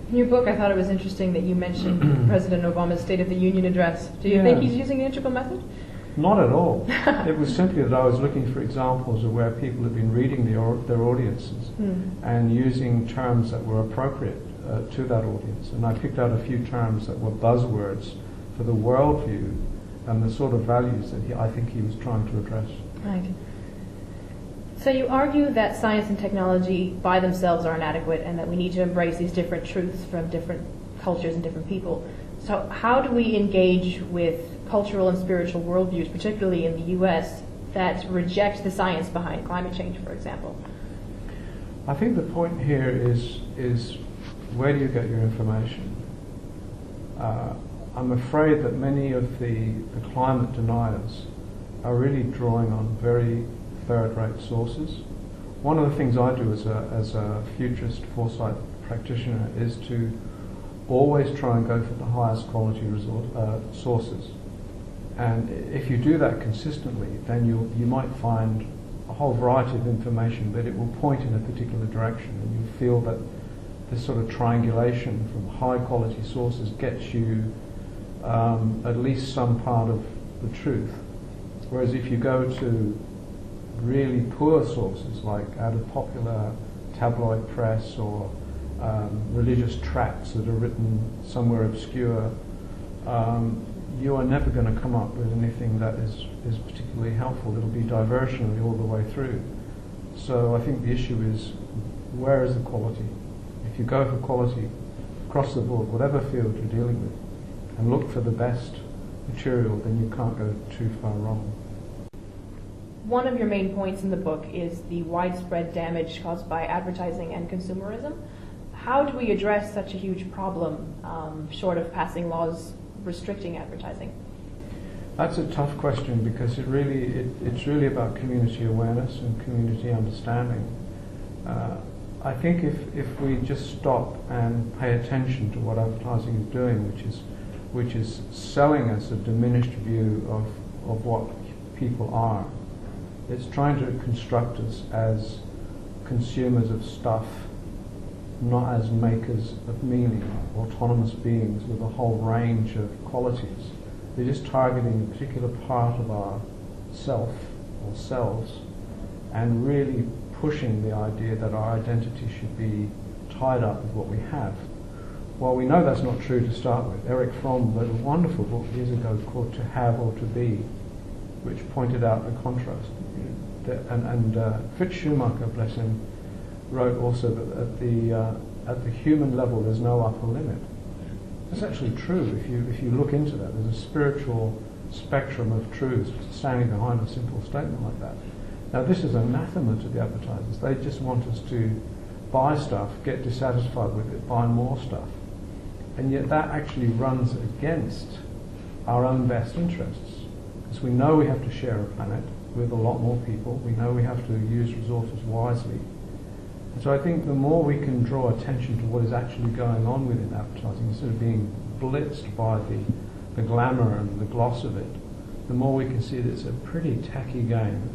In your book, I thought it was interesting that you mentioned President Obama's State of the Union address. Do you think he's using the integral method? Not at all. It was simply that I was looking for examples of where people have been reading their audiences and using terms that were appropriate to that audience. And I picked out a few terms that were buzzwords for the worldview and the sort of values that I think he was trying to address. Right. So you argue that science and technology by themselves are inadequate and that we need to embrace these different truths from different cultures and different people. So how do we engage with cultural and spiritual worldviews, particularly in the U.S., that reject the science behind climate change, for example? I think the point here is where do you get your information? I'm afraid that many of the climate deniers are really drawing on very third-rate sources. One of the things I do as a futurist foresight practitioner is to always try and go for the highest quality sources. And if you do that consistently, then you might find a whole variety of information, but it will point in a particular direction, and you feel that this sort of triangulation from high quality sources gets you at least some part of the truth. Whereas if you go to really poor sources, like out of popular tabloid press or religious tracts that are written somewhere obscure, you are never going to come up with anything that is particularly helpful. It'll be diversionary all the way through. So I think the issue is, where is the quality? If you go for quality across the board, whatever field you're dealing with, and look for the best material, then you can't go too far wrong. One of your main points in the book is the widespread damage caused by advertising and consumerism. How do we address such a huge problem, short of passing laws restricting advertising? That's a tough question, because it's really about community awareness and community understanding. I think if we just stop and pay attention to what advertising is doing, which is selling us a diminished view of what people are. It's trying to construct us as consumers of stuff, not as makers of meaning, autonomous beings with a whole range of qualities. They're just targeting a particular part of our self or selves and really pushing the idea that our identity should be tied up with what we have. Well, we know that's not true to start with. Erich Fromm wrote a wonderful book years ago called To Have or To Be, which pointed out the contrast. And Fritz Schumacher, bless him, wrote also that at the human level there's no upper limit. That's actually true. If you look into that, there's a spiritual spectrum of truths standing behind a simple statement like that. Now, this is anathema to the advertisers. They just want us to buy stuff, get dissatisfied with it, buy more stuff. And yet that actually runs against our own best interests. Because we know we have to share a planet with a lot more people. We know we have to use resources wisely. And so I think the more we can draw attention to what is actually going on within advertising, instead of being blitzed by the glamour and the gloss of it, the more we can see that it's a pretty tacky game.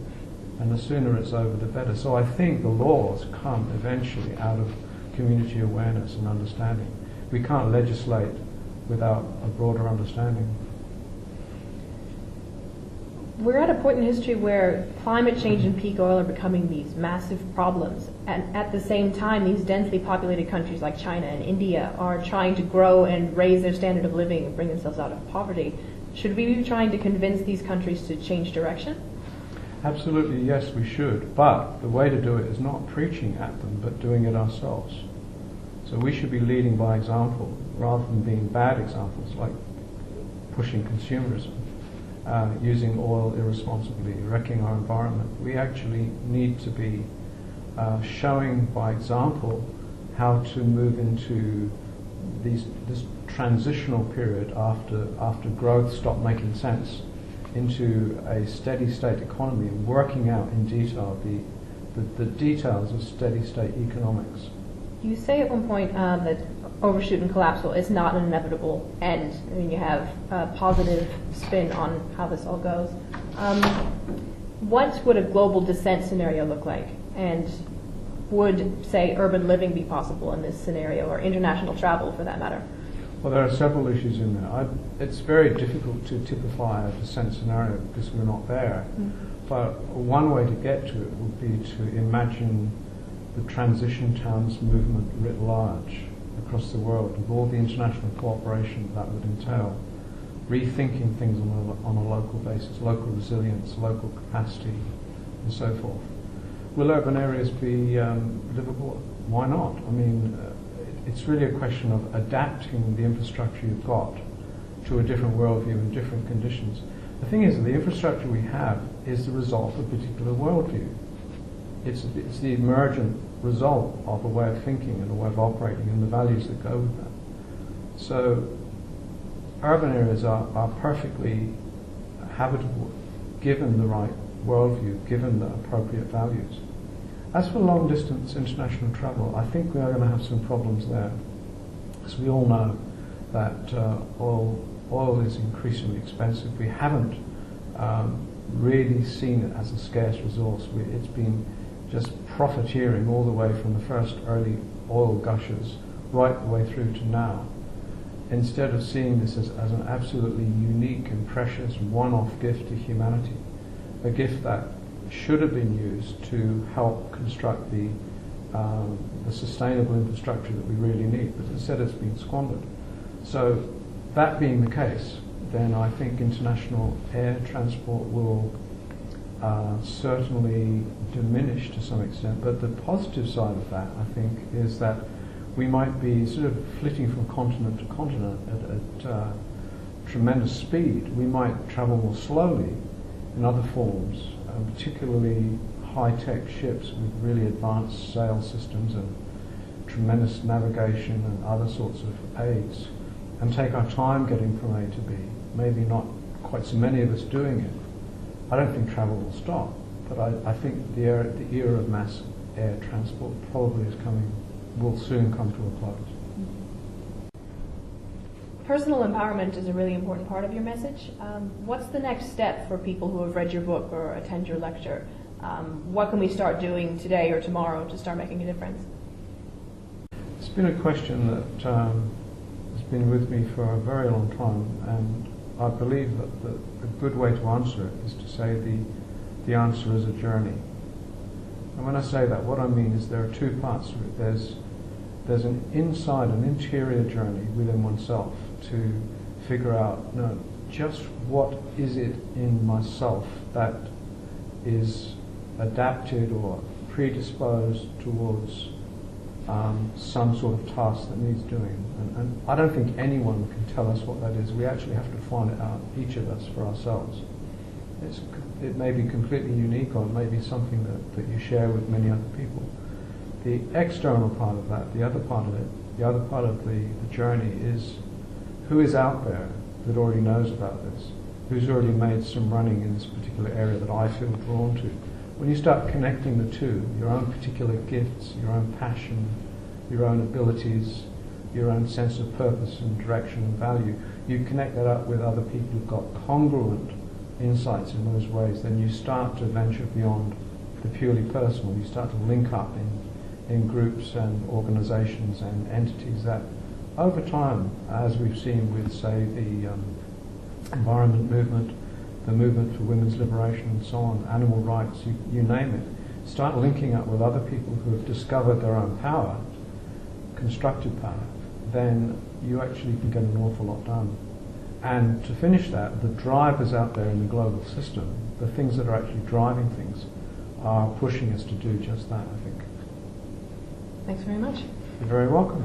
And the sooner it's over, the better. So I think the laws come eventually out of community awareness and understanding. We can't legislate without a broader understanding. We're at a point in history where climate change and peak oil are becoming these massive problems. And at the same time, these densely populated countries like China and India are trying to grow and raise their standard of living and bring themselves out of poverty. Should we be trying to convince these countries to change direction? Absolutely, yes, we should. But the way to do it is not preaching at them, but doing it ourselves. So we should be leading by example, rather than being bad examples, like pushing consumerism, using oil irresponsibly, wrecking our environment. We actually need to be showing by example how to move into this transitional period after growth stopped making sense, into a steady state economy, and working out in detail the details of steady state economics. You say at one point that overshoot and collapse is not an inevitable end. I mean, you have a positive spin on how this all goes. What would a global descent scenario look like? And would, say, urban living be possible in this scenario, or international travel for that matter? Well, there are several issues in there. It's very difficult to typify a descent scenario because we're not there. But one way to get to it would be to imagine the transition towns movement writ large across the world, with all the international cooperation that would entail, rethinking things on a local basis, local resilience, local capacity, and so forth. Will urban areas be livable? Why not? I mean, it's really a question of adapting the infrastructure you've got to a different worldview and different conditions. The thing is that the infrastructure we have is the result of a particular worldview. It's the emergent result of a way of thinking and a way of operating and the values that go with that. So urban areas are perfectly habitable given the right worldview, given the appropriate values. As for long-distance international travel, I think we are going to have some problems there. As we all know that oil is increasingly expensive. We haven't really seen it as a scarce resource. It's been just profiteering all the way from the first early oil gushers right the way through to now. Instead of seeing this as an absolutely unique and precious one-off gift to humanity, a gift that should have been used to help construct the sustainable infrastructure that we really need, but instead it's been squandered. So that being the case, then I think international air transport will certainly diminish to some extent. But the positive side of that, I think, is that we might be sort of flitting from continent to continent at tremendous speed. We might travel more slowly in other forms, particularly high-tech ships with really advanced sail systems and tremendous navigation and other sorts of aids, and take our time getting from A to B. Maybe not quite so many of us doing it. I don't think travel will stop, but I think the era of mass air transport probably will soon come to a close. Personal empowerment is a really important part of your message. What's the next step for people who have read your book or attend your lecture? What can we start doing today or tomorrow to start making a difference? It's been a question that has been with me for a very long time, and I believe that a good way to answer it is to say the answer is a journey. And when I say that, what I mean is there are two parts to it. There's an interior journey within oneself to figure out, just what is it in myself that is adapted or predisposed towards some sort of task that needs doing. And I don't think anyone can tell us what that is. We actually have to find it out, each of us, for ourselves. It may be completely unique, or it may be something that you share with many other people. The external part of that, the other part of the journey is who is out there that already knows about this, who's already made some running in this particular area that I feel drawn to. When you start connecting the two, your own particular gifts, your own passion, your own abilities, your own sense of purpose and direction and value, you connect that up with other people who've got congruent insights in those ways, then you start to venture beyond the purely personal. You start to link up in groups and organizations and entities that over time, as we've seen with, say, the environment movement, the movement for women's liberation and so on, animal rights, you name it, start linking up with other people who have discovered their own power, constructive power, then you actually can get an awful lot done. And to finish that, the drivers out there in the global system, the things that are actually driving things, are pushing us to do just that, I think. Thanks very much. You're very welcome.